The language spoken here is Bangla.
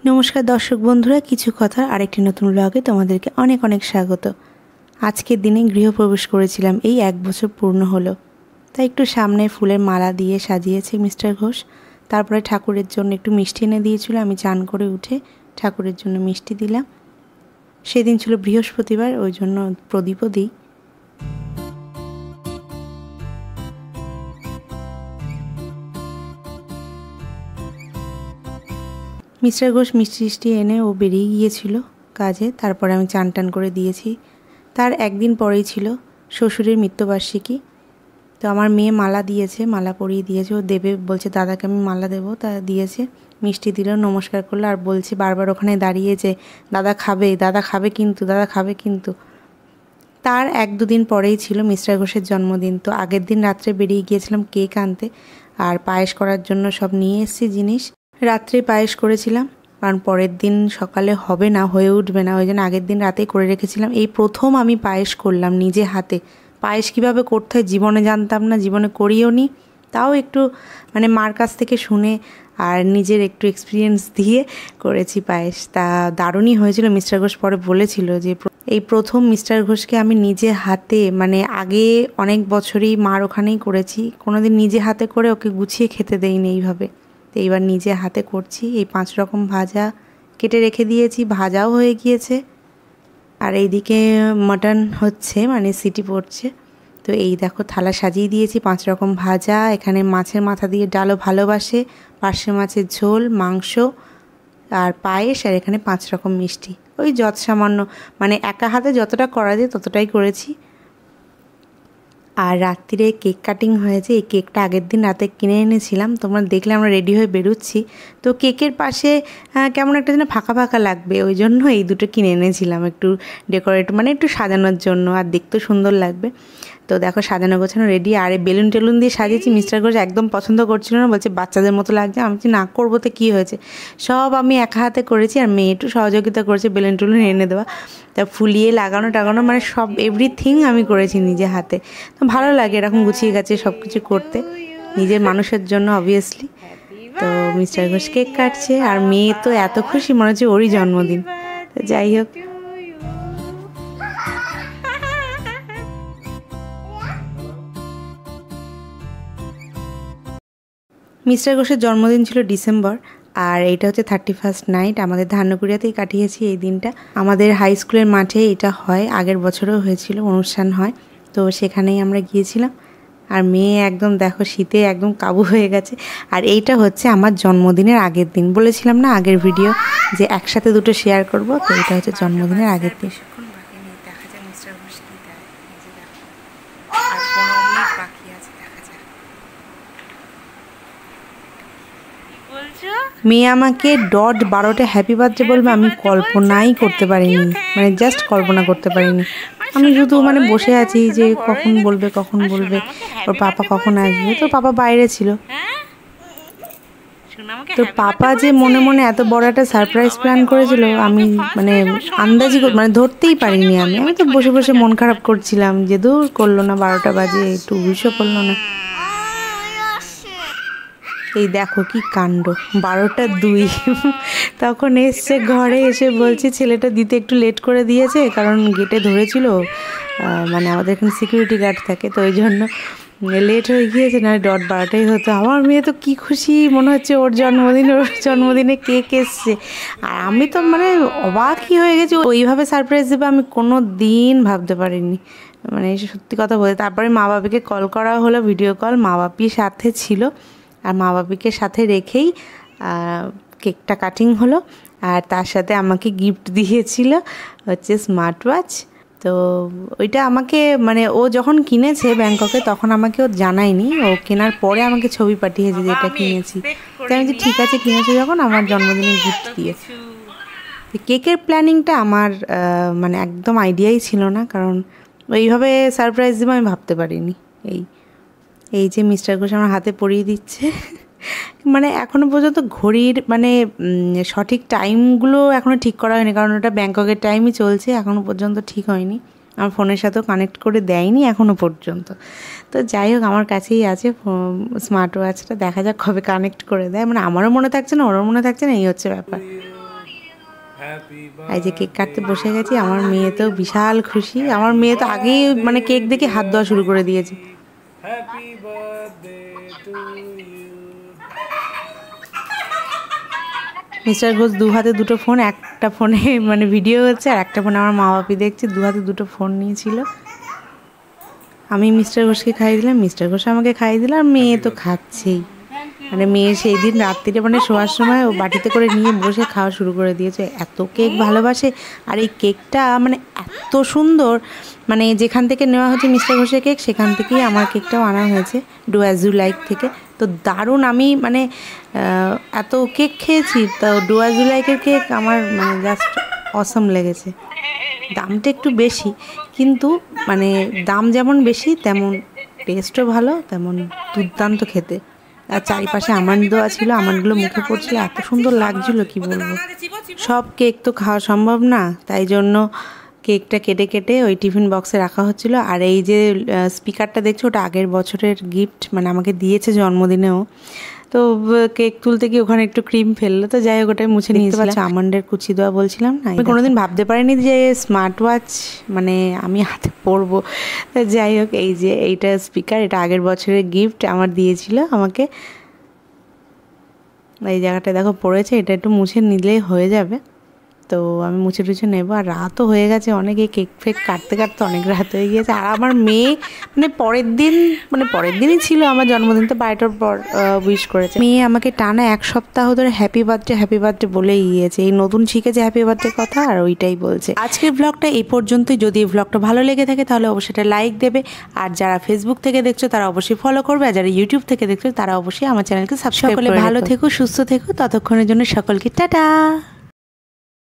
নমস্কার দর্শক বন্ধুরা, কিছু কথার আরেকটি নতুন ব্লগে তোমাদেরকে অনেক অনেক স্বাগত। আজকের দিনে গৃহপ্রবেশ করেছিলাম, এই 1 বছর পূর্ণ হলো। তাই একটু সামনে ফুলের মালা দিয়ে সাজিয়েছে মিস্টার ঘোষ। তারপরে ঠাকুরের জন্য একটু মিষ্টি এনে দিয়েছিল। আমি চান করে উঠে ঠাকুরের জন্য মিষ্টি দিলাম। সেদিন ছিল বৃহস্পতিবার, ওই জন্য প্রদীপও দিই। মিস্টার ঘোষ মিষ্টি এনে ও বেরিয়ে গিয়েছিল কাজে। তারপরে আমি চান টান করে দিয়েছি। তার একদিন পরেই ছিল শ্বশুরের মৃত্যুবার্ষিকী। তো আমার মেয়ে মালা দিয়েছে, মালা পরিয়ে দিয়েছে। ও দেবে বলছে, দাদাকে আমি মালা দেবো, তা দিয়েছে। মিষ্টি দিল, নমস্কার করলো, আর বলছে বারবার ওখানে দাঁড়িয়েছে, দাদা খাবে কিন্তু, দাদা খাবে কিন্তু। তার 1-2 দিন পরেই ছিল মিস্টার ঘোষের জন্মদিন। তো আগের দিন রাত্রে বেরিয়ে গিয়েছিলাম কেক আনতে আর পায়েস করার জন্য সব নিয়ে এসেছি জিনিস। রাত্রে পায়েস করেছিলাম, কারণ পরের দিন সকালে হবে না, হয়ে উঠবে না, ওই জন্য আগের দিন রাতেই করে রেখেছিলাম। এই প্রথম আমি পায়েস করলাম নিজে হাতে। পায়েস কীভাবে করতে হয় জীবনে জানতাম না, জীবনে করিও নি। তাও একটু মার কাছ থেকে শুনে আর নিজের একটু এক্সপিরিয়েন্স দিয়ে করেছি পায়েস। তা দারুণই হয়েছিল। মিস্টার ঘোষ পরে বলেছিল যে এই প্রথম মিস্টার ঘোষকে আমি নিজে হাতে, আগে অনেক বছরই মার ওখানেই করেছি, কোনোদিন নিজে হাতে করে ওকে গুছিয়ে খেতে দেইনি এইভাবে। তো এইবার নিজে হাতে করছি। এই 5 রকম ভাজা কেটে রেখে দিয়েছি, ভাজাও হয়ে গিয়েছে। আর এইদিকে মাটন হচ্ছে, সিটি পড়ছে। তো এই দেখো থালা সাজিয়ে দিয়েছি, 5 রকম ভাজা, এখানে মাছের মাথা দিয়ে ডালও ভালোবাসে, পার্শে মাছের ঝোল, মাংস আর পায়েস, আর এখানে 5 রকম মিষ্টি। ওই যত সামান্য একা হাতে যতটা করা যায় ততটাই করেছি। আর রাত্রিরে কেক কাটিং হয়েছে। এই কেকটা আগের দিন রাতে কিনে এনেছিলাম, তোমরা দেখলে আমরা রেডি হয়ে বেরোচ্ছি। তো কেকের পাশে কেমন একটা যেন ফাঁকা ফাঁকা লাগবে, ওই জন্য এই দুটো কিনে এনেছিলাম একটু ডেকোরেট, একটু সাজানোর জন্য, আর দেখতেও সুন্দর লাগবে। তো দেখো সাজানো গোছানো রেডি। আর এই বেলুন টেলুন দিয়ে সাজিয়েছি। মিস্টার ঘোষ একদম পছন্দ করছিল না, বলছে বাচ্চাদের মতো লাগছে। আমি না করবো তো কী হয়েছে, সব আমি একা হাতে করেছি, আর মেয়ে একটু সহযোগিতা করেছে বেলুন টেলুন এনে দেওয়া। তা ফুলিয়ে লাগানো টাগানো সব এভরিথিং আমি করেছি নিজে হাতে। তো ভালো লাগে এরকম গুছিয়ে গেছে সব কিছু করতে, নিজের মানুষের জন্য অবভিয়াসলি। তো মিস্টার ঘোষ কেক কাটছে, আর মেয়ে তো এত খুশি, মনে হচ্ছে ওরই জন্মদিন। তো যাই হোক, মিস্টার ঘোষের জন্মদিন ছিল ডিসেম্বর, আর এইটা হচ্ছে 31st নাইট। আমাদের ধান্যকুড়িয়াতেই কাটিয়েছি এই দিনটা। আমাদের হাই স্কুলের মাঠে এটা হয়, আগের বছরও হয়েছিল, অনুষ্ঠান হয়। তো সেখানেই আমরা গিয়েছিলাম। আর মেয়ে একদম দেখো শীতে একদম কাবু হয়ে গেছে। আর এইটা হচ্ছে আমার জন্মদিনের আগের দিন। বলেছিলাম না আগের ভিডিও যে একসাথে দুটো শেয়ার করব, তো এটা হচ্ছে জন্মদিনের আগের দিন। মেয়ে আমাকে ডট 12টা হ্যাপি বার্থডে বলবে, আমি কল্পনাই করতে পারিনি, জাস্ট কল্পনা করতে পারিনি। আমি শুধু বসে আছি যে কখন বলবে, ওর পাপা কখন আসবে। তো পাপা বাইরে ছিল। তো পাপা যে মনে মনে এত বড় একটা সারপ্রাইজ প্ল্যান করেছিল, আমি আন্দাজি ধরতেই পারিনি। আমি তো বসে বসে মন খারাপ করছিলাম যে দূর করলো না, 12টা বাজে, একটু উইশও করলো না। এই দেখো কি কাণ্ড, 12টা 2 তখন এসছে ঘরে, এসে বলছে ছেলেটা দিতে একটু লেট করে দিয়েছে, কারণ গেটে ধরেছিল, আমাদের এখানে সিকিউরিটি গার্ড থাকে, তো ওই জন্য লেট হয়ে গিয়েছে, না ডট 12টাই হতো। আমার মেয়ে তো কি খুশি, মনে হচ্ছে ওর জন্মদিনে কেক এসছে। আর আমি তো অবাকই হয়ে গেছি, ওইভাবে সারপ্রাইজ দেবে আমি কোনো দিন ভাবতে পারিনি, সত্যি কথা বলতে। তারপরে মা বাবাকে কল করা হলো, ভিডিও কল, মা বাপি সাথে ছিল, আর মা বাপিকে সাথে রেখেই কেকটা কাটিং হলো। আর তার সাথে আমাকে গিফট দিয়েছিল হচ্ছে স্মার্ট ওয়াচ। তো ওইটা আমাকে ও যখন কিনেছে ব্যাংককে, তখন আমাকে ও জানায়নি, ও কেনার পরে আমাকে ছবি পাঠিয়েছে যে এটা কিনেছি। তাই আমি ঠিক আছে কিনেছে যখন, আমার জন্মদিনে গিফট দিয়েছে। কেকের প্ল্যানিংটা আমার একদম আইডিয়াই ছিল না, কারণ ওইভাবে সারপ্রাইজ দেবো আমি ভাবতে পারিনি। এই যে মিস্টার ঘোষ আমার হাতে পরিয়ে দিচ্ছে। এখনও পর্যন্ত ঘড়ির সঠিক টাইমগুলো এখনও ঠিক করা হয়নি, কারণ ওটা ব্যাংককের টাইমই চলছে, এখনও পর্যন্ত ঠিক হয়নি। আমার ফোনের সাথেও কানেক্ট করে দেয়নি এখনও পর্যন্ত। তো যাই হোক, আমার কাছেই আছে স্মার্ট ওয়াচটা, দেখা যাক কবে কানেক্ট করে দেয়। আমারও মনে থাকছে না, ওরও মনে থাকছে না, এই হচ্ছে ব্যাপার। এই যে কেক কাটতে বসে গেছি, আমার মেয়ে তো বিশাল খুশি। আমার মেয়ে তো আগেই মানে কেক দেখে হাত দেওয়া শুরু করে দিয়েছে। মিস্টার ঘোষ দু হাতে দুটো ফোন, একটা ফোনে মানে ভিডিও হচ্ছে আর একটা ফোনে আমার মা বাপি দেখছে, দু হাতে দুটো ফোন নিয়েছিল। আমি মিস্টার ঘোষকে খাইয়ে দিলাম, মিস্টার ঘোষ আমাকে খাইয়ে দিলাম, মেয়ে তো খাচ্ছেই। মানে মেয়ে সেই দিন রাত্রিরে মানে শোয়ার সময় ও বাটিতে করে নিয়ে বসে খাওয়া শুরু করে দিয়েছে। এত কেক ভালোবাসে, আর এই কেকটা মানে এত সুন্দর, মানে যেখান থেকে নেওয়া হচ্ছে মিস্টার ঘোষের কেক সেখান থেকেই আমার কেকটাও আনা হয়েছে, ডু অ্যাজ ইউ লাইক থেকে। তো দারুণ, আমি মানে এত কেক খেয়েছি, তো ডু অ্যাজ ইউ লাইকের কেক আমার মানে জাস্ট অসম লেগেছে। দামটা একটু বেশি, কিন্তু মানে দাম যেমন বেশি তেমন টেস্টও ভালো, তেমন দুর্দান্ত খেতে। আর চারিপাশে আমন্ড দেওয়া ছিল, আমন্ডগুলো মুখে পড়ছিল, এত সুন্দর লাগছিল কি বলবো। সব কেক তো খাওয়া সম্ভব না, তাই জন্য কেকটা কেটে কেটে ওই টিফিন বক্সে রাখা হচ্ছিল। আর এই যে স্পিকারটা দেখছো, ওটা আগের বছরের গিফট, মানে আমাকে দিয়েছে জন্মদিনেও। তো কেক তুলতে গিয়ে ওখানে একটু ক্রিম ফেললো, তো যাই হোক ওটাই মুছে নিতে পারছি। আমন্ডের কুচি দেওয়া বলছিলাম না, আমি কোনোদিন ভাবতে পারিনি যে স্মার্ট ওয়াচ মানে আমি হাতে পরবো। তো যাই হোক, এই যে এইটা স্পিকার, এটা আগের বছরের গিফট আমার দিয়েছিল আমাকে। এই জায়গাটা দেখো পড়েছে, এটা একটু মুছে নিলেই হয়ে যাবে। তো আমি মুছে টুছে নেবো। আর রাতও হয়ে গেছে অনেক, এই কেক ফেক কাটতে কাটতে অনেক রাত হয়ে গিয়েছে। আর আমার মেয়ে মানে পরের দিনই ছিল আমার জন্মদিন, তো 12টার পর উইশ করেছে। মেয়ে আমাকে টানা 1 সপ্তাহ ধরে হ্যাপি বার্থডে বলেই গিয়েছে। এই নতুন শিখেছে হ্যাপি বার্থডে কথা, আর ওইটাই বলছে। আজকের ব্লগটা এই পর্যন্তই। যদি এই ব্লগটা ভালো লেগে থাকে তাহলে অবশ্যই একটা লাইক দেবে, আর যারা ফেসবুক থেকে দেখছো তারা অবশ্যই ফলো করবে, আর যারা ইউটিউব থেকে দেখছো তারা অবশ্যই আমার চ্যানেলকে সাবস্ক্রাইব করে। ভালো থেকো, সুস্থ থেকো, ততক্ষণের জন্য সকলকে টাটা।